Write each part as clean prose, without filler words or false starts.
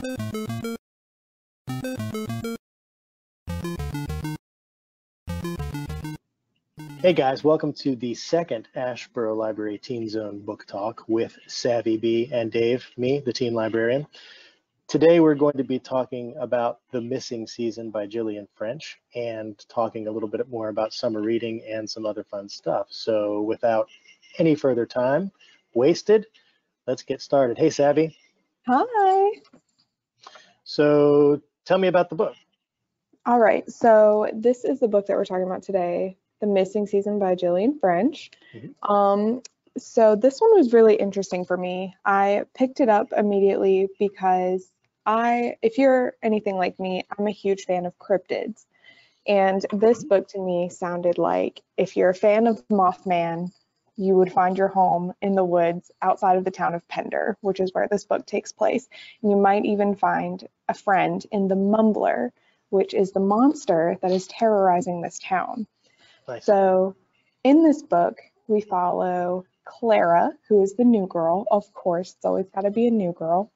Hey guys, welcome to the second Asheboro Library TeenZone book talk with Savvy B and Dave, me, the teen librarian. Today we're going to be talking about The Missing Season by Gillian French and talking a little bit more about summer reading and some other fun stuff. So without any further time wasted, let's get started. Hey Savvy. Hi. So tell me about the book. All right, so this is the book that we're talking about today, The Missing Season by Gillian French. So this one was really interesting for me. I picked it up immediately because if you're anything like me, I'm a huge fan of cryptids. And this book to me sounded like if you're a fan of Mothman, you would find your home in the woods outside of the town of Pender, which is where this book takes place. And you might even find a friend in the Mumbler, which is the monster that is terrorizing this town. Nice. So in this book, we follow Clara, who is the new girl. Of course, it's always got to be a new girl.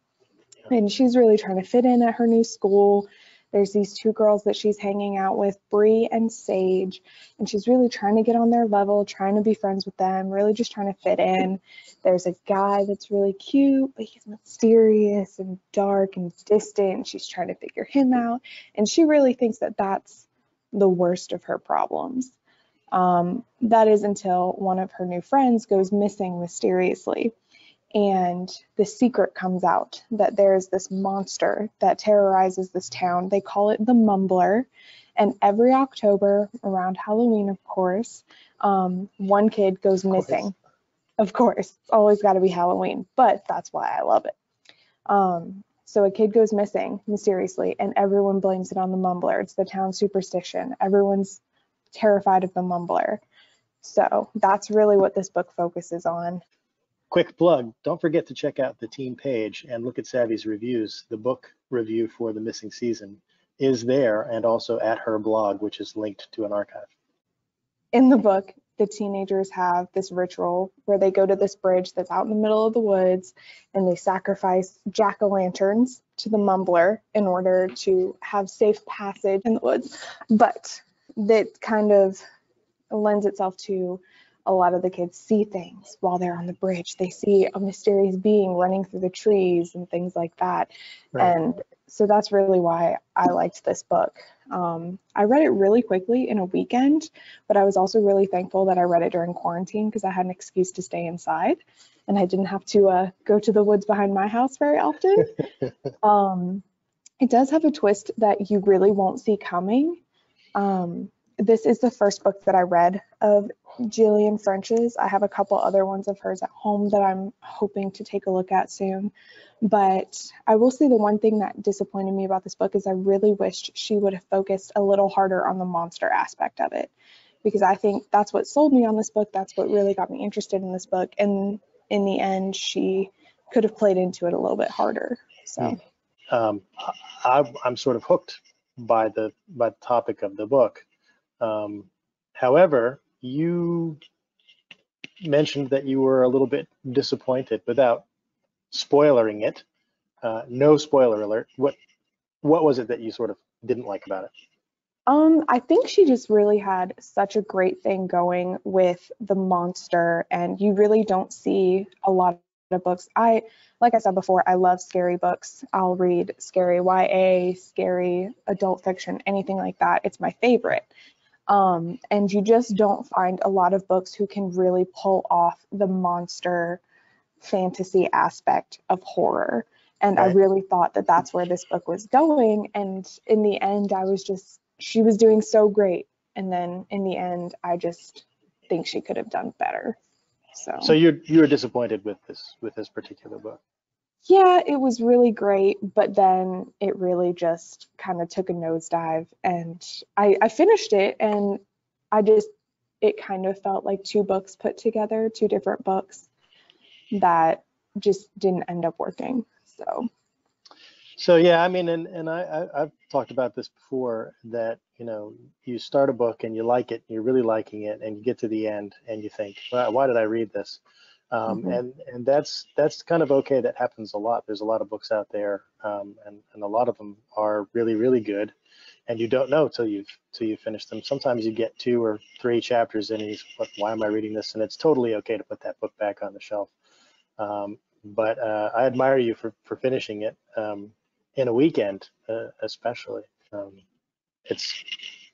And she's really trying to fit in at her new school. There's these two girls that she's hanging out with, Bree and Sage, and she's really trying to get on their level, trying to be friends with them, really just trying to fit in. There's a guy that's really cute, but he's mysterious and dark and distant. She's trying to figure him out, and she really thinks that that's the worst of her problems. That is until one of her new friends goes missing mysteriously. And the secret comes out that there's this monster that terrorizes this town. They call it the Mumbler. And every October, around Halloween, of course, one kid goes missing. Of course, it's always got to be Halloween, but that's why I love it. So a kid goes missing mysteriously, and everyone blames it on the Mumbler. It's the town superstition. Everyone's terrified of the Mumbler. So that's really what this book focuses on. Quick plug, don't forget to check out the teen page and look at Savvy's reviews. The book review for The Missing Season is there and also at her blog, which is linked to an archive. In the book, the teenagers have this ritual where they go to this bridge that's out in the middle of the woods and they sacrifice jack-o'-lanterns to the Mumbler in order to have safe passage in the woods. But that kind of lends itself to a lot of the kids see things while they're on the bridge. They see a mysterious being running through the trees and things like that. Right. And so that's really why I liked this book. I read it really quickly in a weekend, but I was also really thankful that I read it during quarantine because I had an excuse to stay inside and I didn't have to go to the woods behind my house very often. It does have a twist that you really won't see coming. This is the first book that I read of Gillian French's. I have a couple other ones of hers at home that I'm hoping to take a look at soon. But I will say the one thing that disappointed me about this book is I really wished she would have focused a little harder on the monster aspect of it, because I think that's what sold me on this book. That's what really got me interested in this book. And in the end, she could have played into it a little bit harder. So I'm sort of hooked by the topic of the book. However, you mentioned that you were a little bit disappointed without spoilering it. No spoiler alert. What was it that you sort of didn't like about it? I think she just really had such a great thing going with the monster, and you really don't see a lot of books. Like I said before, I love scary books. I'll read scary YA, scary adult fiction, anything like that. It's my favorite. And you just don't find a lot of books who can really pull off the monster fantasy aspect of horror. And right. I really thought that that's where this book was going. And in the end, she was doing so great. And then in the end, I just think she could have done better. So you were disappointed with this particular book? Yeah, it was really great, but then it really just kind of took a nosedive, and I finished it, and it kind of felt like two books put together, two different books that just didn't end up working. So yeah, I mean, and I've talked about this before, that you start a book and you like it, you're really liking it, and you get to the end and you think, well, why did I read this? And that's kind of okay. That happens a lot. There's a lot of books out there, and a lot of them are really, really good, and you don't know till you've finished them. Sometimes you get 2 or 3 chapters in, and you say, why am I reading this? And it's totally okay to put that book back on the shelf. But I admire you for finishing it in a weekend, especially. It's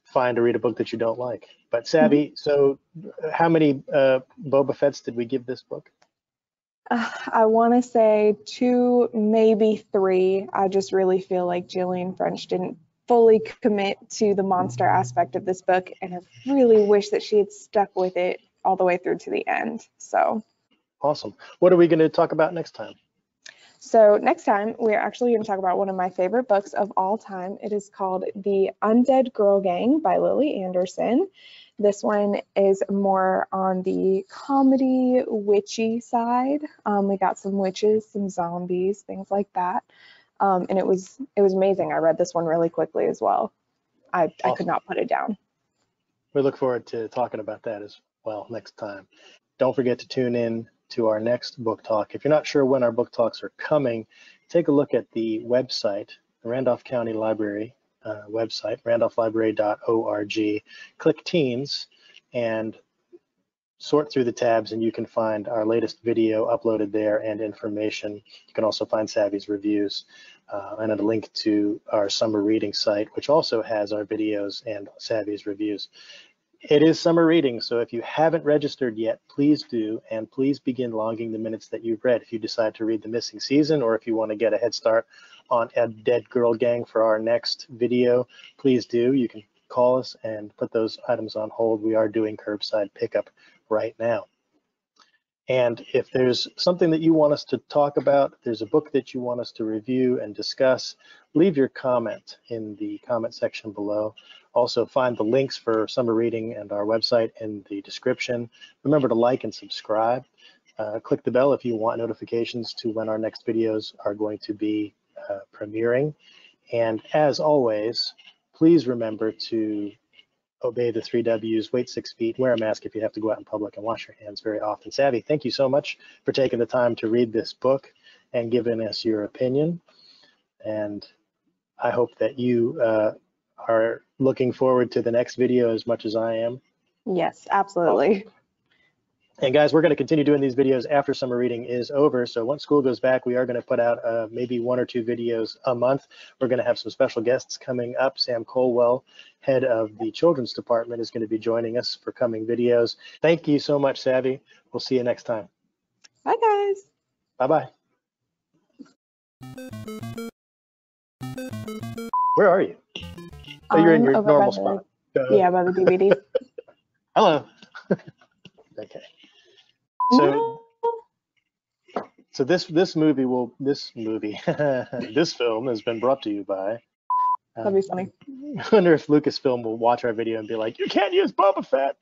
fine to read a book that you don't like. But Savvy, so how many Boba Fett's did we give this book? I want to say 2, maybe 3. I just really feel like Gillian French didn't fully commit to the monster aspect of this book, and I really wish that she had stuck with it all the way through to the end. So awesome. What are we going to talk about next time? So next time, we're actually going to talk about one of my favorite books of all time. It is called The Undead Girl Gang by Lily Anderson. This one is more on the comedy, witchy side. We got some witches, some zombies, things like that. And it was amazing. I read this one really quickly as well. I could not put it down. We look forward to talking about that as well next time. Don't forget to tune in to our next book talk. If you're not sure when our book talks are coming, take a look at the website, the Randolph County Library website, randolphlibrary.org. Click Teens and sort through the tabs, and you can find our latest video uploaded there and information. You can also find Savvy's reviews and a link to our summer reading site, which also has our videos and Savvy's reviews. It is summer reading, so if you haven't registered yet, please do, and please begin logging the minutes that you've read. If you decide to read The Missing Season, or if you want to get a head start on A Dead Girl Gang for our next video, please do. You can call us and put those items on hold. We are doing curbside pickup right now. And if there's something that you want us to talk about, if there's a book that you want us to review and discuss, leave your comment in the comment section below. Also, find the links for summer reading and our website in the description. Remember to like and subscribe. Click the bell if you want notifications to when our next videos are going to be premiering. And as always, please remember to obey the 3 W's, wait 6 feet, wear a mask if you have to go out in public, and wash your hands very often. Savvy, thank you so much for taking the time to read this book and giving us your opinion. And I hope that you are looking forward to the next video as much as I am. Yes, absolutely. And guys, we're going to continue doing these videos after summer reading is over. So once school goes back, we are going to put out maybe 1 or 2 videos a month. We're going to have some special guests coming up. Sam Colwell, head of the children's department, is going to be joining us for coming videos. Thank you so much, Savvy. We'll see you next time. Bye, guys. Bye-bye. Where are you? Oh, you're in your normal spot. Yeah, by the DVD. Hello. Okay. So, so this film has been brought to you by. That'd be funny. I wonder if Lucasfilm will watch our video and be like, "You can't use Boba Fett."